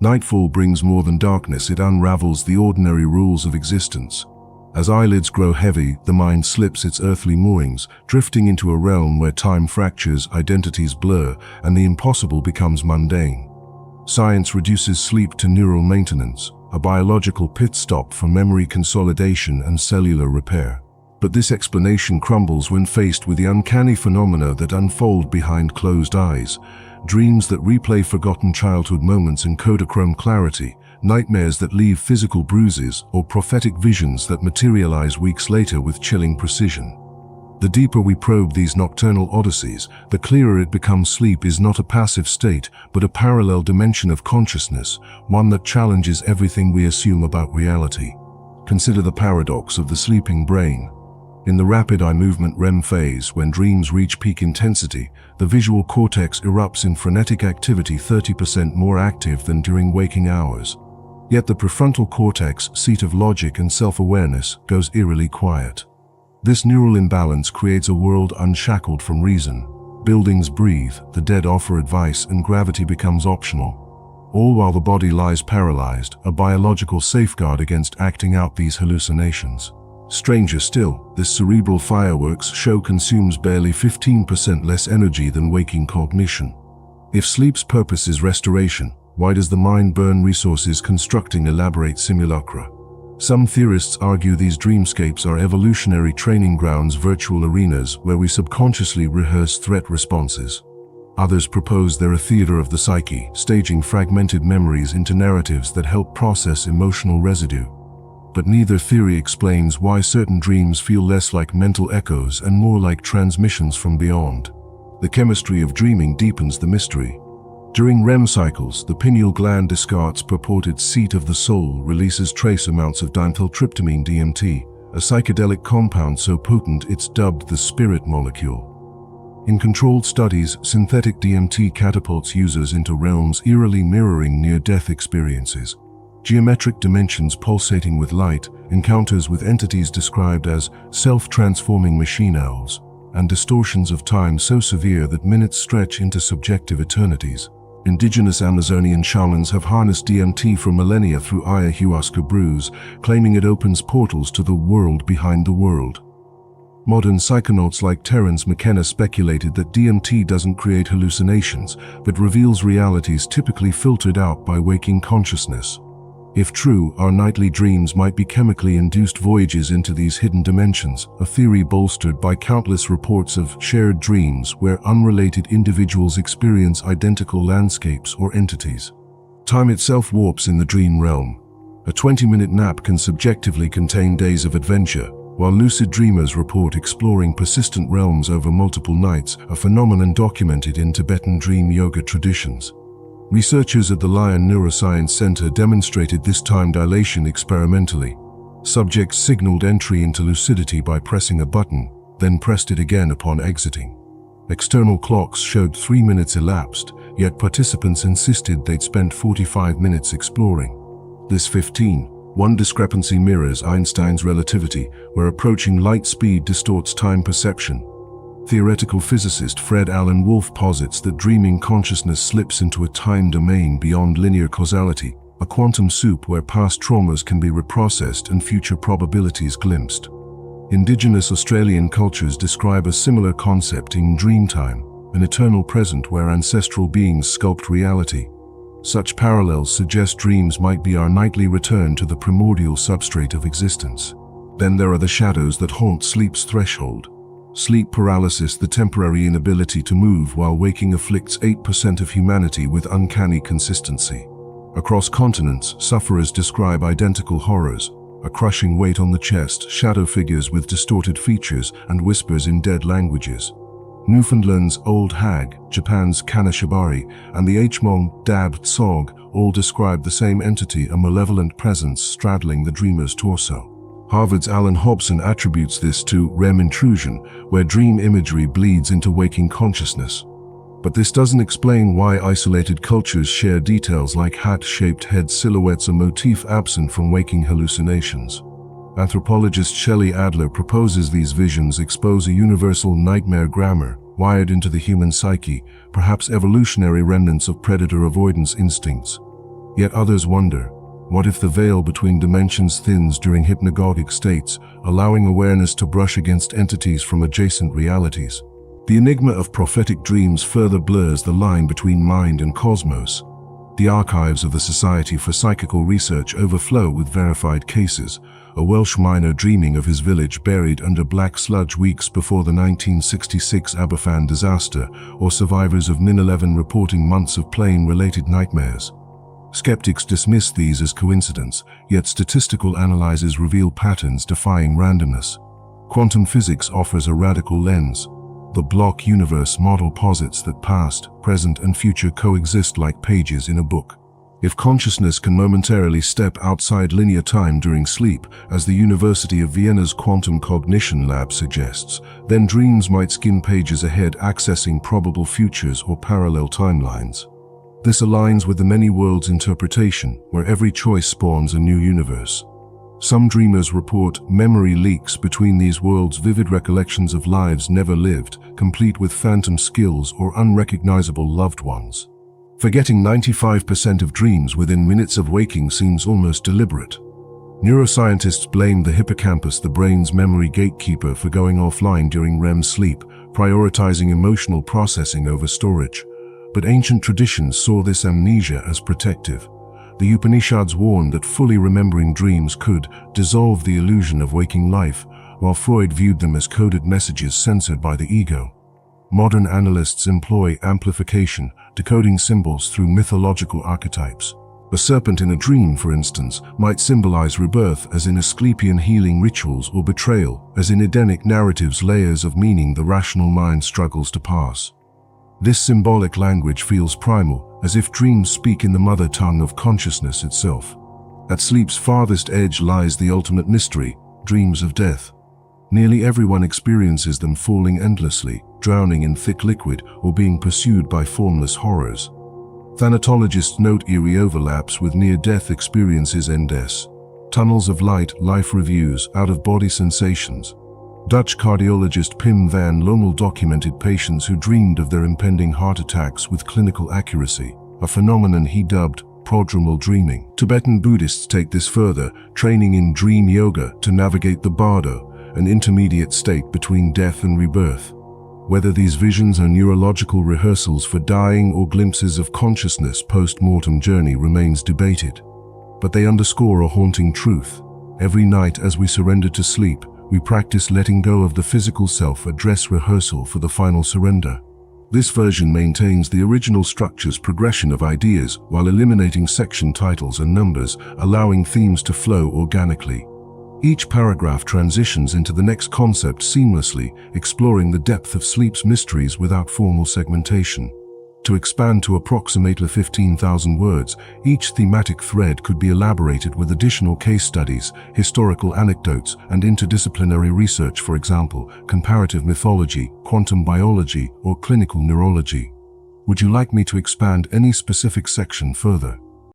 Nightfall brings more than darkness, it unravels the ordinary rules of existence. As eyelids grow heavy, the mind slips its earthly moorings, drifting into a realm where time fractures, identities blur, and the impossible becomes mundane. Science reduces sleep to neural maintenance, a biological pit stop for memory consolidation and cellular repair. But this explanation crumbles when faced with the uncanny phenomena that unfold behind closed eyes. Dreams that replay forgotten childhood moments in Kodachrome clarity, nightmares that leave physical bruises, or prophetic visions that materialize weeks later with chilling precision. The deeper we probe these nocturnal odysseys, the clearer it becomes sleep is not a passive state, but a parallel dimension of consciousness, one that challenges everything we assume about reality. Consider the paradox of the sleeping brain. In the rapid eye movement REM phase, when dreams reach peak intensity, the visual cortex erupts in frenetic activity 30% more active than during waking hours. Yet the prefrontal cortex, seat of logic and self-awareness, goes eerily quiet. This neural imbalance creates a world unshackled from reason. Buildings breathe, the dead offer advice, and gravity becomes optional. All while the body lies paralyzed, a biological safeguard against acting out these hallucinations. Stranger still, this cerebral fireworks show consumes barely 15% less energy than waking cognition. If sleep's purpose is restoration, why does the mind burn resources constructing elaborate simulacra? Some theorists argue these dreamscapes are evolutionary training grounds, virtual arenas where we subconsciously rehearse threat responses. Others propose they're a theater of the psyche, staging fragmented memories into narratives that help process emotional residue. But neither theory explains why certain dreams feel less like mental echoes and more like transmissions from beyond. The chemistry of dreaming deepens the mystery. During REM cycles, the pineal gland discards purported seat of the soul, releases trace amounts of dimethyltryptamine DMT, a psychedelic compound so potent it's dubbed the spirit molecule. In controlled studies, synthetic DMT catapults users into realms eerily mirroring near-death experiences. Geometric dimensions pulsating with light, encounters with entities described as self-transforming machine elves, and distortions of time so severe that minutes stretch into subjective eternities. Indigenous Amazonian shamans have harnessed DMT for millennia through ayahuasca brews, claiming it opens portals to the world behind the world. Modern psychonauts like Terence McKenna speculated that DMT doesn't create hallucinations, but reveals realities typically filtered out by waking consciousness. If true, our nightly dreams might be chemically induced voyages into these hidden dimensions, a theory bolstered by countless reports of shared dreams where unrelated individuals experience identical landscapes or entities. Time itself warps in the dream realm. A 20-minute nap can subjectively contain days of adventure, while lucid dreamers report exploring persistent realms over multiple nights, a phenomenon documented in Tibetan dream yoga traditions. Researchers at the Lion Neuroscience Center demonstrated this time dilation experimentally. Subjects signaled entry into lucidity by pressing a button, then pressed it again upon exiting. External clocks showed 3 minutes elapsed, yet participants insisted they'd spent 45 minutes exploring. This 15:1 discrepancy mirrors Einstein's relativity, where approaching light speed distorts time perception. Theoretical physicist Fred Alan Wolf posits that dreaming consciousness slips into a time domain beyond linear causality, a quantum soup where past traumas can be reprocessed and future probabilities glimpsed. Indigenous Australian cultures describe a similar concept in dreamtime, an eternal present where ancestral beings sculpt reality. Such parallels suggest dreams might be our nightly return to the primordial substrate of existence. Then there are the shadows that haunt sleep's threshold. Sleep paralysis, the temporary inability to move while waking, afflicts 8% of humanity with uncanny consistency. Across continents, sufferers describe identical horrors: a crushing weight on the chest, shadow figures with distorted features, and whispers in dead languages. Newfoundland's Old Hag, Japan's Kanashibari, and the Hmong Dab Tsog all describe the same entity, a malevolent presence straddling the dreamer's torso. Harvard's Alan Hobson attributes this to REM intrusion, where dream imagery bleeds into waking consciousness. But this doesn't explain why isolated cultures share details like hat-shaped head silhouettes, a motif absent from waking hallucinations. Anthropologist Shelley Adler proposes these visions expose a universal nightmare grammar wired into the human psyche, perhaps evolutionary remnants of predator avoidance instincts. Yet others wonder, what if the veil between dimensions thins during hypnagogic states, allowing awareness to brush against entities from adjacent realities? The enigma of prophetic dreams further blurs the line between mind and cosmos. The archives of the Society for Psychical Research overflow with verified cases. A Welsh miner dreaming of his village buried under black sludge weeks before the 1966 Aberfan disaster, or survivors of 9/11 reporting months of plane-related nightmares. Skeptics dismiss these as coincidence, yet statistical analyses reveal patterns defying randomness. Quantum physics offers a radical lens. The block universe model posits that past, present, and future coexist like pages in a book. If consciousness can momentarily step outside linear time during sleep, as the University of Vienna's Quantum Cognition Lab suggests, then dreams might skim pages ahead, accessing probable futures or parallel timelines. This aligns with the many worlds interpretation, where every choice spawns a new universe. Some dreamers report memory leaks between these worlds, vivid recollections of lives never lived, complete with phantom skills or unrecognizable loved ones. Forgetting 95% of dreams within minutes of waking seems almost deliberate. Neuroscientists blame the hippocampus, the brain's memory gatekeeper, for going offline during REM sleep, prioritizing emotional processing over storage. But ancient traditions saw this amnesia as protective. The Upanishads warned that fully remembering dreams could dissolve the illusion of waking life, while Freud viewed them as coded messages censored by the ego. Modern analysts employ amplification, decoding symbols through mythological archetypes. A serpent in a dream, for instance, might symbolize rebirth, as in Asclepian healing rituals, or betrayal, as in Edenic narratives, layers of meaning the rational mind struggles to parse. This symbolic language feels primal, as if dreams speak in the mother tongue of consciousness itself. At sleep's farthest edge lies the ultimate mystery, dreams of death. Nearly everyone experiences them, falling endlessly, drowning in thick liquid, or being pursued by formless horrors. Thanatologists note eerie overlaps with near-death experiences, NDES, tunnels of light, life reviews, out-of-body sensations. Dutch cardiologist Pim van Lommel documented patients who dreamed of their impending heart attacks with clinical accuracy, a phenomenon he dubbed prodromal dreaming. Tibetan Buddhists take this further, training in dream yoga to navigate the bardo, an intermediate state between death and rebirth. Whether these visions are neurological rehearsals for dying or glimpses of consciousness post-mortem journey remains debated. But they underscore a haunting truth. Every night as we surrender to sleep, we practice letting go of the physical self, a dress rehearsal for the final surrender. This version maintains the original structure's progression of ideas while eliminating section titles and numbers, allowing themes to flow organically. Each paragraph transitions into the next concept seamlessly, exploring the depth of sleep's mysteries without formal segmentation. To expand to approximately 15,000 words, each thematic thread could be elaborated with additional case studies, historical anecdotes, and interdisciplinary research, for example, comparative mythology, quantum biology, or clinical neurology. Would you like me to expand any specific section further?